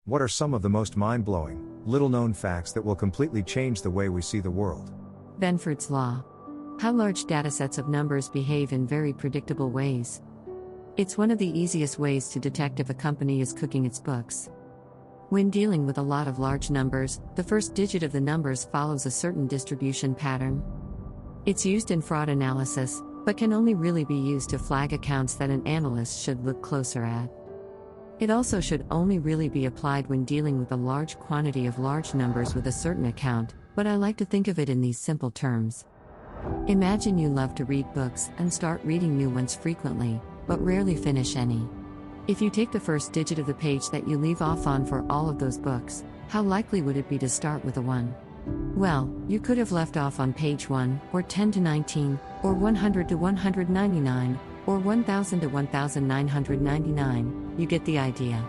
What are some of the most mind-blowing, little-known facts that will completely change the way we see the world? Benford's Law. How large datasets of numbers behave in very predictable ways. It's one of the easiest ways to detect if a company is cooking its books. When dealing with a lot of large numbers, the first digit of the numbers follows a certain distribution pattern. It's used in fraud analysis, but can only really be used to flag accounts that an analyst should look closer at. It also should only really be applied when dealing with a large quantity of large numbers with a certain account, but I like to think of it in these simple terms. Imagine you love to read books and start reading new ones frequently, but rarely finish any. If you take the first digit of the page that you leave off on for all of those books, how likely would it be to start with a 1? Well, you could have left off on page 1, or 10 to 19, or 100 to 199, or 1000 to 1999, you get the idea.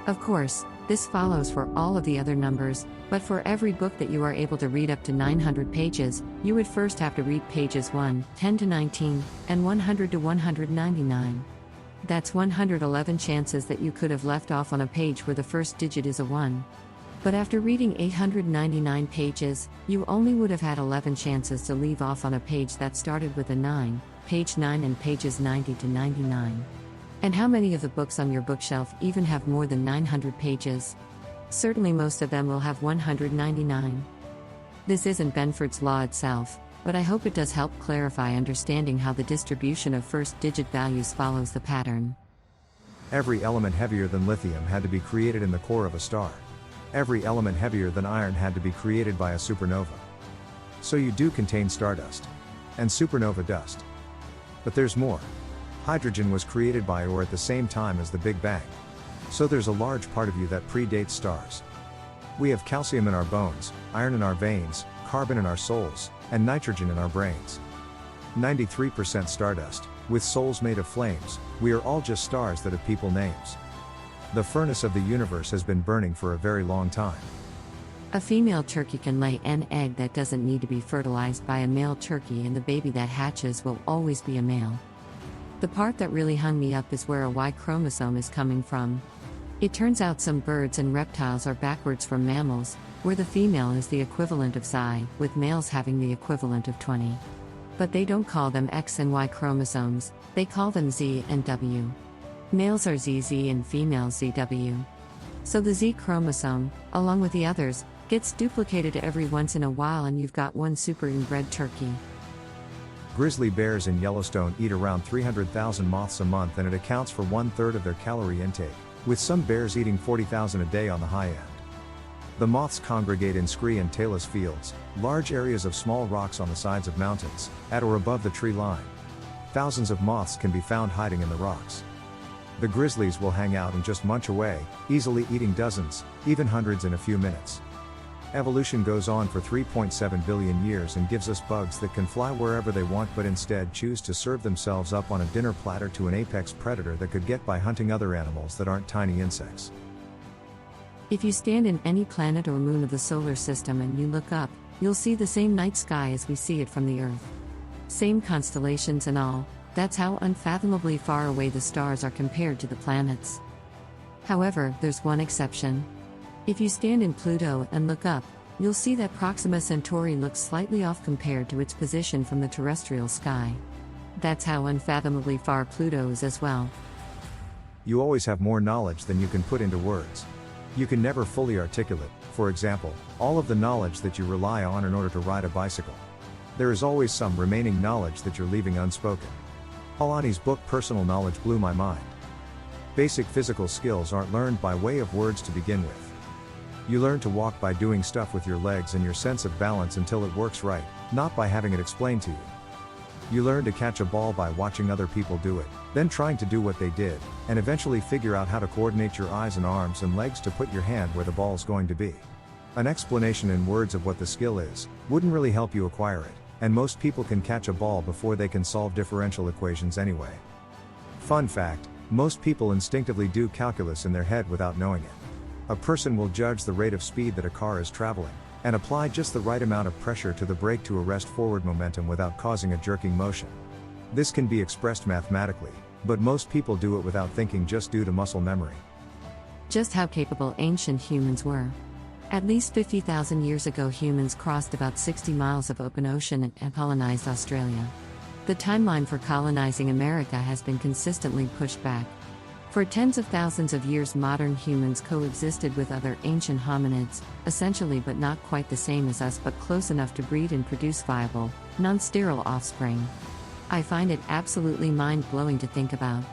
Of course, this follows for all of the other numbers, but for every book that you are able to read up to 900 pages, you would first have to read pages 1, 10 to 19, and 100 to 199. That's 111 chances that you could have left off on a page where the first digit is a 1. But after reading 899 pages, you only would have had 11 chances to leave off on a page that started with a 9, page 9 and pages 90 to 99. And how many of the books on your bookshelf even have more than 900 pages? Certainly most of them will have 199. This isn't Benford's Law itself, but I hope it does help clarify understanding how the distribution of first-digit values follows the pattern. Every element heavier than lithium had to be created in the core of a star. Every element heavier than iron had to be created by a supernova. So you do contain stardust. And supernova dust. But there's more. Hydrogen was created by or at the same time as the Big Bang. So there's a large part of you that predates stars. We have calcium in our bones, iron in our veins, carbon in our souls, and nitrogen in our brains. 93% stardust, with souls made of flames, we are all just stars that have people names. The furnace of the universe has been burning for a very long time. A female turkey can lay an egg that doesn't need to be fertilized by a male turkey, and the baby that hatches will always be a male. The part that really hung me up is where a Y chromosome is coming from. It turns out some birds and reptiles are backwards from mammals, where the female is the equivalent of Xi, with males having the equivalent of 20. But they don't call them X and Y chromosomes, they call them Z and W. Males are ZZ and females ZW. So the Z chromosome, along with the others, gets duplicated every once in a while and you've got one super inbred turkey. Grizzly bears in Yellowstone eat around 300,000 moths a month, and it accounts for 1/3 of their calorie intake, with some bears eating 40,000 a day on the high end. The moths congregate in scree and talus fields, large areas of small rocks on the sides of mountains, at or above the tree line. Thousands of moths can be found hiding in the rocks. The grizzlies will hang out and just munch away, easily eating dozens, even hundreds in a few minutes. Evolution goes on for 3.7 billion years and gives us bugs that can fly wherever they want, but instead choose to serve themselves up on a dinner platter to an apex predator that could get by hunting other animals that aren't tiny insects. If you stand in any planet or moon of the solar system and you look up, you'll see the same night sky as we see it from the Earth. Same constellations and all. That's how unfathomably far away the stars are compared to the planets. However, there's one exception. If you stand in Pluto and look up, you'll see that Proxima Centauri looks slightly off compared to its position from the terrestrial sky. That's how unfathomably far Pluto is as well. You always have more knowledge than you can put into words. You can never fully articulate, for example, all of the knowledge that you rely on in order to ride a bicycle. There is always some remaining knowledge that you're leaving unspoken. Polanyi's book Personal Knowledge blew my mind. Basic physical skills aren't learned by way of words to begin with. You learn to walk by doing stuff with your legs and your sense of balance until it works right, not by having it explained to you. You learn to catch a ball by watching other people do it, then trying to do what they did, and eventually figure out how to coordinate your eyes and arms and legs to put your hand where the ball's going to be. An explanation in words of what the skill is wouldn't really help you acquire it, and most people can catch a ball before they can solve differential equations anyway. Fun fact, most people instinctively do calculus in their head without knowing it. A person will judge the rate of speed that a car is traveling, and apply just the right amount of pressure to the brake to arrest forward momentum without causing a jerking motion. This can be expressed mathematically, but most people do it without thinking just due to muscle memory. Just how capable ancient humans were. At least 50,000 years ago, humans crossed about 60 miles of open ocean and colonized Australia. The timeline for colonizing America has been consistently pushed back. For tens of thousands of years, modern humans coexisted with other ancient hominids, essentially but not quite the same as us, but close enough to breed and produce viable, non-sterile offspring. I find it absolutely mind-blowing to think about.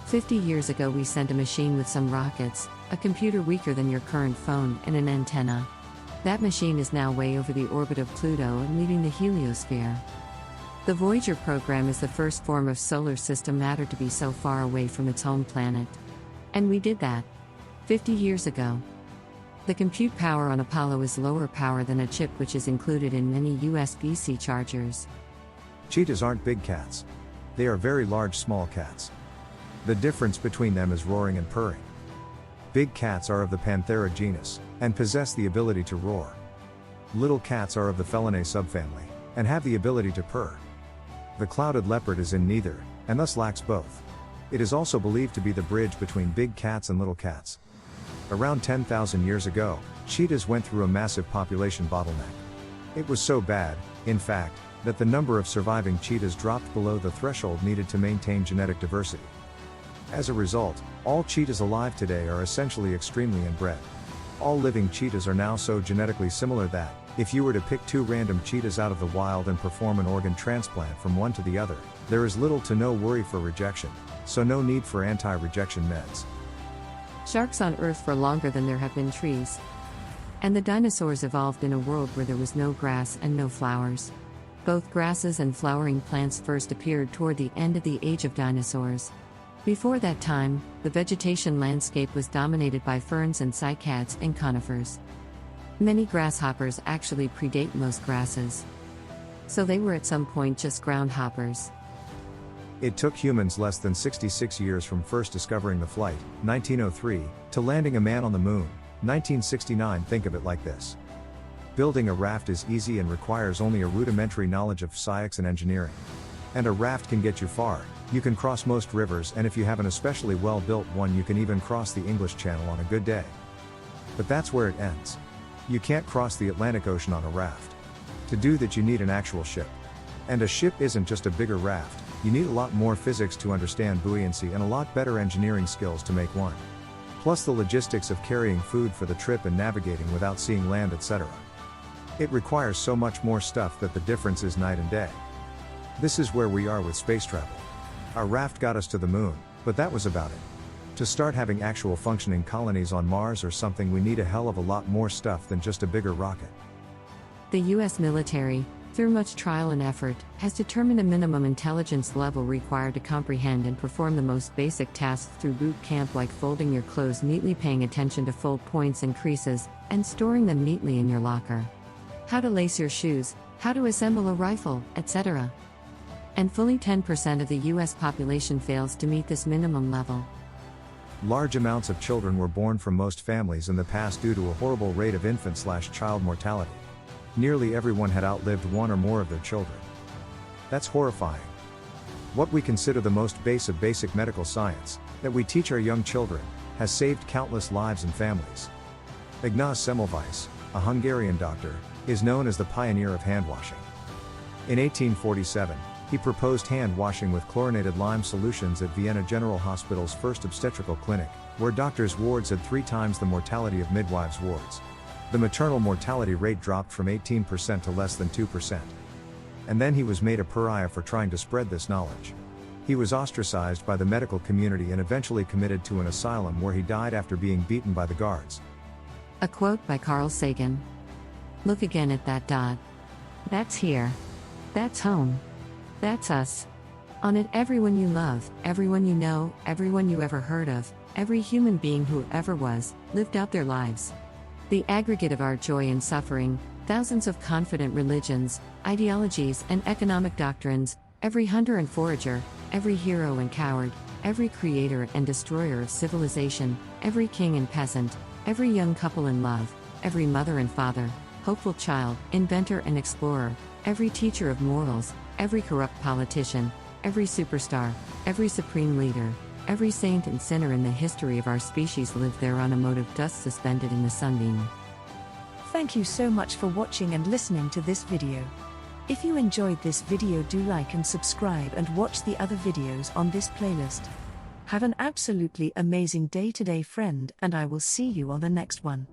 50 years ago, we sent a machine with some rockets, a computer weaker than your current phone, and an antenna. That machine is now way over the orbit of Pluto and leaving the heliosphere. The Voyager program is the first form of solar system matter to be so far away from its home planet. And we did that 50 years ago. The compute power on Apollo is lower power than a chip, which is included in many USB-C chargers. Cheetahs aren't big cats. They are very large small cats. The difference between them is roaring and purring. Big cats are of the Panthera genus, and possess the ability to roar. Little cats are of the Felinae subfamily, and have the ability to purr. The clouded leopard is in neither, and thus lacks both. It is also believed to be the bridge between big cats and little cats. Around 10,000 years ago, cheetahs went through a massive population bottleneck. It was so bad, in fact, that the number of surviving cheetahs dropped below the threshold needed to maintain genetic diversity. As a result, all cheetahs alive today are essentially extremely inbred. All living cheetahs are now so genetically similar that, if you were to pick two random cheetahs out of the wild and perform an organ transplant from one to the other, there is little to no worry for rejection, so no need for anti-rejection meds. Sharks on Earth for longer than there have been trees. And the dinosaurs evolved in a world where there was no grass and no flowers. Both grasses and flowering plants first appeared toward the end of the age of dinosaurs. Before that time, the vegetation landscape was dominated by ferns and cycads and conifers. Many grasshoppers actually predate most grasses. So they were at some point just groundhoppers. It took humans less than 66 years from first discovering the flight, 1903, to landing a man on the moon, 1969. Think of it like this. Building a raft is easy and requires only a rudimentary knowledge of physics and engineering. And a raft can get you far. You can cross most rivers, and if you have an especially well-built one, you can even cross the English Channel on a good day. But that's where it ends. You can't cross the Atlantic Ocean on a raft. To do that, you need an actual ship. And a ship isn't just a bigger raft, you need a lot more physics to understand buoyancy and a lot better engineering skills to make one. Plus the logistics of carrying food for the trip and navigating without seeing land, etc. It requires so much more stuff that the difference is night and day. This is where we are with space travel. Our raft got us to the moon, but that was about it. To start having actual functioning colonies on Mars or something, we need a hell of a lot more stuff than just a bigger rocket. The US military, through much trial and effort, has determined a minimum intelligence level required to comprehend and perform the most basic tasks through boot camp, like folding your clothes neatly, paying attention to fold points and creases, and storing them neatly in your locker. How to lace your shoes, how to assemble a rifle, etc. And fully 10% of the US population fails to meet this minimum level. Large amounts of children were born from most families in the past due to a horrible rate of infant/child mortality. Nearly everyone had outlived one or more of their children. That's horrifying. What we consider the most base of basic medical science, that we teach our young children, has saved countless lives and families. Ignaz Semmelweis, a Hungarian doctor, is known as the pioneer of hand washing. In 1847, he proposed hand washing with chlorinated lime solutions at Vienna General Hospital's first obstetrical clinic, where doctors' wards had 3 times the mortality of midwives' wards. The maternal mortality rate dropped from 18% to less than 2%. And then he was made a pariah for trying to spread this knowledge. He was ostracized by the medical community and eventually committed to an asylum, where he died after being beaten by the guards. A quote by Carl Sagan. "Look again at that dot. That's here. That's home. That's us. On it, everyone you love, everyone you know, everyone you ever heard of, every human being who ever was, lived out their lives. The aggregate of our joy and suffering, thousands of confident religions, ideologies, and economic doctrines, every hunter and forager, every hero and coward, every creator and destroyer of civilization, every king and peasant, every young couple in love, every mother and father, hopeful child, inventor and explorer, every teacher of morals, every corrupt politician, every superstar, every supreme leader, Every saint and sinner in the history of our species lived there on a mote of dust suspended in the sunbeam. Thank you so much for watching and listening to this video. If you enjoyed this video, do like and subscribe and watch the other videos on this playlist. Have an absolutely amazing day today, friend, and I will see you on the next one.